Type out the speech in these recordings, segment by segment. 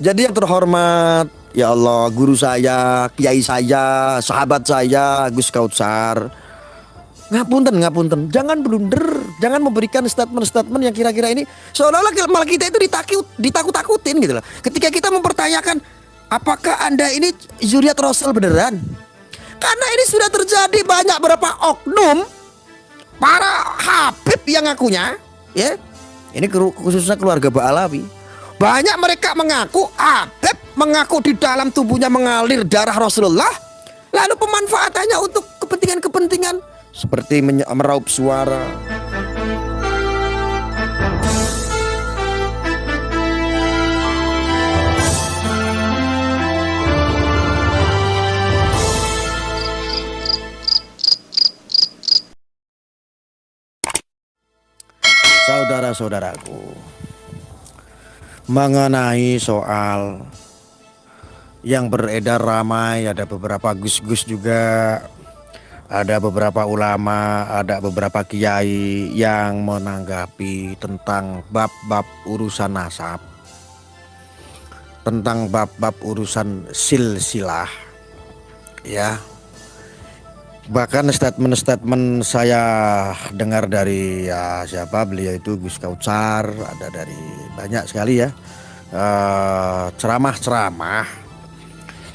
Jadi yang terhormat, ya Allah, guru saya, kiai saya, sahabat saya, Gus Kautsar. Ngapunten, ngapunten. Jangan blunder, jangan memberikan statement-statement yang kira-kira ini seolah-olah malah kita itu ditakut-takutin gitu loh. Ketika kita mempertanyakan, apakah Anda ini zuriat Rasul beneran? Karena ini sudah terjadi banyak berapa oknum para habib yang ngakunya, ya. Ini khususnya keluarga Ba'alawi. Banyak mereka mengaku habib, mengaku di dalam tubuhnya mengalir darah Rasulullah, lalu pemanfaatannya untuk kepentingan-kepentingan seperti meraup suara. Saudara-saudaraku, mengenai soal yang beredar ramai, ada beberapa gus-gus juga, ada beberapa ulama, ada beberapa kiai yang menanggapi tentang bab-bab urusan nasab, tentang bab-bab urusan silsilah, ya. Bahkan statement-statement saya dengar dari siapa beliau itu, Gus Kautsar, ada dari banyak sekali ya ceramah-ceramah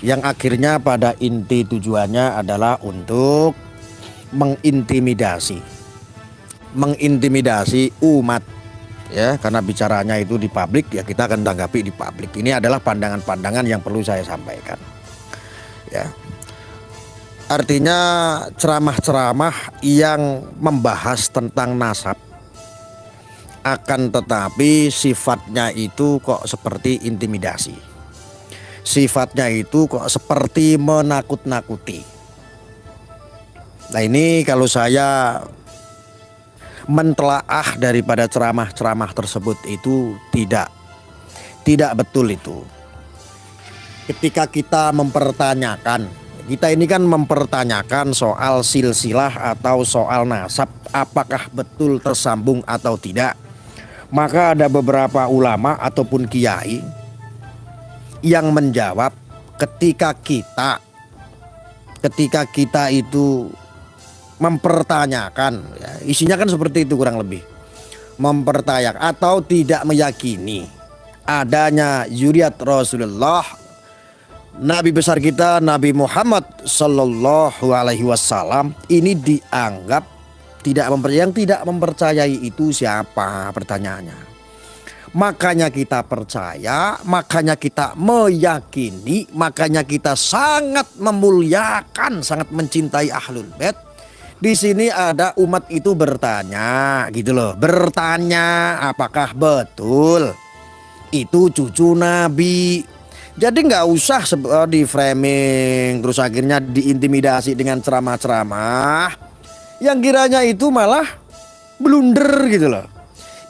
yang akhirnya pada inti tujuannya adalah untuk mengintimidasi umat, ya, karena bicaranya itu di publik, ya kita akan tanggapi di publik. Ini adalah pandangan-pandangan yang perlu saya sampaikan, ya. Artinya ceramah-ceramah yang membahas tentang nasab, akan tetapi sifatnya itu kok seperti intimidasi, sifatnya itu kok seperti menakut-nakuti. Nah, ini kalau saya mentelaah daripada ceramah-ceramah tersebut itu tidak betul itu. Ketika kita mempertanyakan, kita ini kan mempertanyakan soal silsilah atau soal nasab, apakah betul tersambung atau tidak. Maka ada beberapa ulama ataupun kiai yang menjawab ketika kita itu mempertanyakan, ya, isinya kan seperti itu kurang lebih, mempertanyakan atau tidak meyakini adanya zuriat Rasulullah, Nabi besar kita Nabi Muhammad Sallallahu Alaihi Wasallam, ini dianggap yang tidak mempercayai itu siapa, pertanyaannya. Makanya kita percaya, makanya kita meyakini, makanya kita sangat memuliakan, sangat mencintai Ahlul Bait. Di sini ada umat itu bertanya, gitu loh, bertanya apakah betul itu cucu Nabi. Jadi nggak usah di framing terus akhirnya diintimidasi dengan ceramah-ceramah yang kiranya itu malah blunder gitu loh.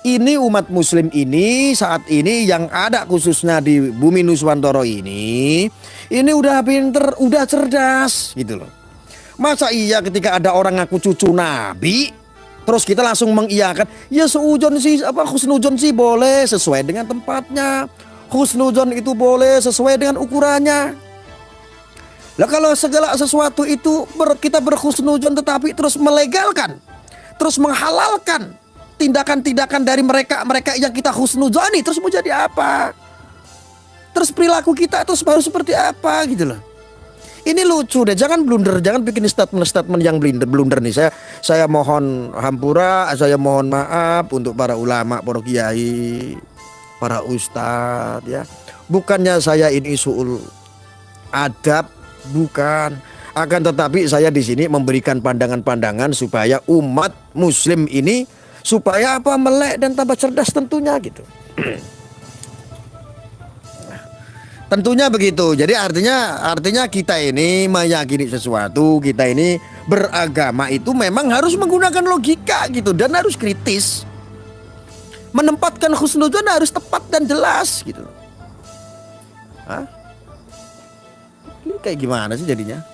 Ini umat muslim ini saat ini yang ada khususnya di Bumi Nuswantoro ini udah pinter, udah cerdas gitu loh. Masa iya ketika ada orang ngaku cucu Nabi terus kita langsung mengiyakan, ya seujon sih husnujon sih boleh sesuai dengan tempatnya. Husnudzon itu boleh sesuai dengan ukurannya. Lah kalau segala sesuatu itu kita berhusnudzon tetapi terus melegalkan, terus menghalalkan tindakan-tindakan dari mereka yang kita husnudzoni, terus mau jadi apa? Terus perilaku kita terus baru seperti apa gitu loh. Ini lucu deh, jangan blunder, jangan bikin statement-statement yang blunder nih. Saya mohon hampura, saya mohon maaf untuk para ulama, para kiai, para ustadz, ya. Bukannya saya ini suul adab, bukan. Akan tetapi saya di sini memberikan pandangan-pandangan supaya umat muslim ini supaya apa, melek dan tambah cerdas tentunya gitu. Tentunya begitu. Jadi artinya kita ini meyakini sesuatu, kita ini beragama itu memang harus menggunakan logika gitu dan harus kritis. Menempatkan husnudzon harus tepat dan jelas gitu. Hah? Ini kayak gimana sih jadinya?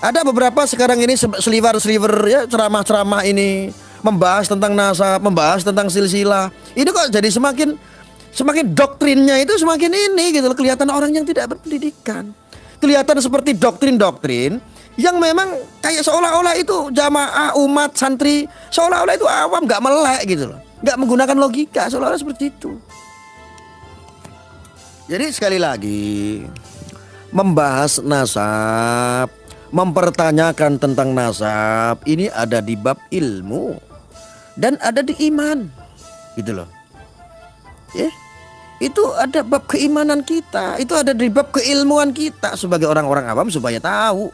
Ada beberapa sekarang ini sliver ya, ceramah-ceramah ini membahas tentang nasab, membahas tentang silsilah. Ini kok jadi Semakin doktrinnya itu semakin ini gitu loh, kelihatan orang yang tidak berpendidikan. Kelihatan seperti doktrin-doktrin yang memang kayak seolah-olah itu jamaah umat santri, seolah-olah itu awam, nggak melek gitu loh, nggak menggunakan logika, seolah-olah seperti itu. Jadi sekali lagi, membahas nasab, mempertanyakan tentang nasab ini ada di bab ilmu dan ada di iman, gitu loh. Ya, itu ada bab keimanan kita, itu ada di bab keilmuan kita sebagai orang-orang awam supaya tahu,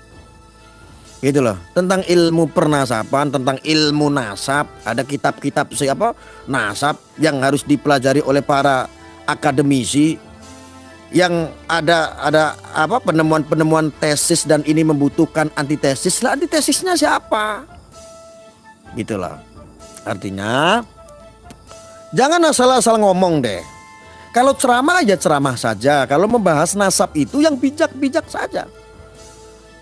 gitu loh, tentang ilmu pernasaban, tentang ilmu nasab. Ada kitab-kitab siapa nasab yang harus dipelajari oleh para akademisi, yang ada apa penemuan-penemuan tesis, dan ini membutuhkan antitesis. Lah antitesisnya siapa? Gitu loh. Artinya jangan asal-asal ngomong deh. Kalau ceramah ya ceramah saja. Kalau membahas nasab itu yang bijak-bijak saja.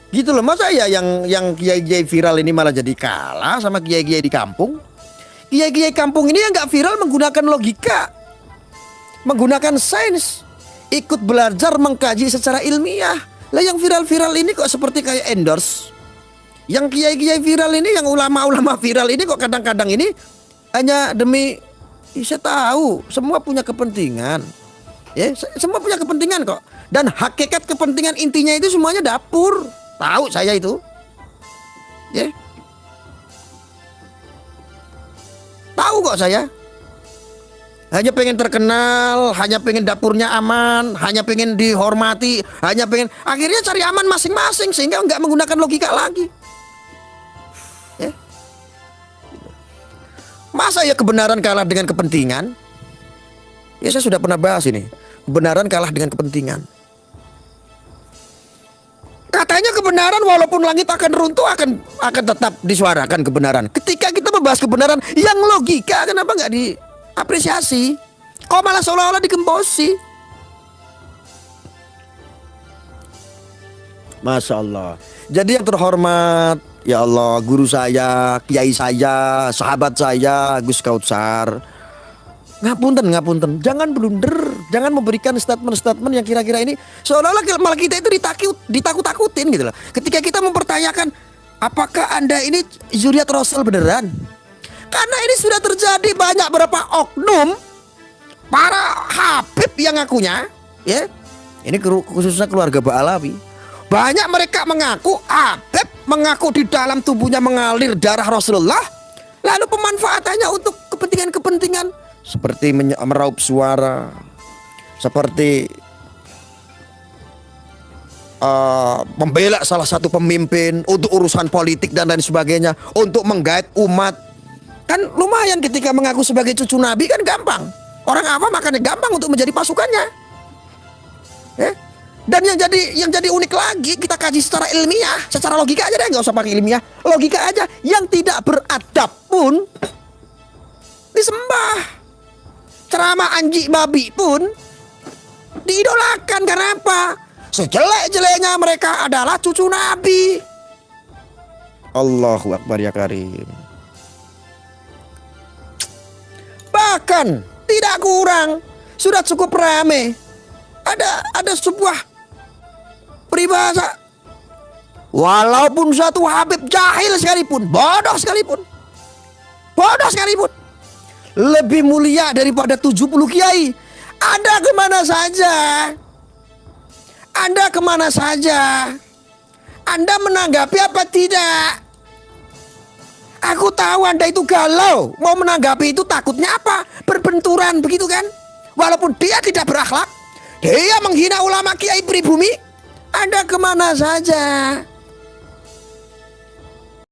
Gitu loh. Masa ya yang kiai-kiai viral ini malah jadi kalah sama kiai-kiai di kampung. Kiai-kiai kampung ini yang nggak viral menggunakan logika, menggunakan sains, ikut belajar mengkaji secara ilmiah. Lah yang viral-viral ini kok seperti kayak endorse. Yang kiai-kiai viral ini, yang ulama-ulama viral ini kok kadang-kadang ini hanya demi, saya tahu semua punya kepentingan. Ya, semua punya kepentingan kok. Dan hakikat kepentingan intinya itu semuanya dapur. Tahu saya itu. Ya. Tahu kok saya. Hanya pengen terkenal, hanya pengen dapurnya aman, hanya pengen dihormati, hanya pengen, akhirnya cari aman masing-masing sehingga nggak menggunakan logika lagi. Ya. Masa ya kebenaran kalah dengan kepentingan? Ya saya sudah pernah bahas ini. Kebenaran kalah dengan kepentingan. Katanya kebenaran walaupun langit akan runtuh akan tetap disuarakan kebenaran. Ketika kita membahas kebenaran yang logika, kenapa nggak diapresiasi? Kok malah seolah-olah digembosi? Masya Allah. Jadi yang terhormat, ya Allah, guru saya, kiai saya, sahabat saya, Gus Kautsar, ngapunten, jangan blunder, jangan memberikan statement-statement yang kira-kira ini seolah-olah malah kita itu ditakut-takutin gitu loh. Ketika kita mempertanyakan apakah Anda ini zuriat Rasul beneran? Karena ini sudah terjadi banyak berapa oknum para habib yang ngakunya, ya. Ini khususnya keluarga Ba'alawi. Banyak mereka mengaku habib, mengaku di dalam tubuhnya mengalir darah Rasulullah, lalu pemanfaatannya untuk kepentingan-kepentingan seperti meraup suara, seperti membela salah satu pemimpin untuk urusan politik dan lain sebagainya, untuk menggait umat. Kan lumayan ketika mengaku sebagai cucu Nabi, kan gampang. Orang awam makanya gampang untuk menjadi pasukannya. Dan yang jadi unik lagi, kita kaji secara ilmiah, secara logika aja deh, nggak usah pakai ilmiah, logika aja. Yang tidak beradab pun disembah. Ceramah anjing babi pun diidolakan. Karena apa? Sejelek-jeleknya mereka adalah cucu Nabi. Allahu Akbar ya Karim. Bahkan tidak kurang, sudah cukup rame. Ada sebuah peribahasa, walaupun satu habib jahil sekalipun, bodoh sekalipun, lebih mulia daripada 70 kiai. Anda kemana saja? Anda menanggapi apa tidak? Aku tahu Anda itu galau. Mau menanggapi itu takutnya apa? Berbenturan begitu kan? Walaupun dia tidak berakhlak, dia menghina ulama kiai pribumi. Anda kemana saja?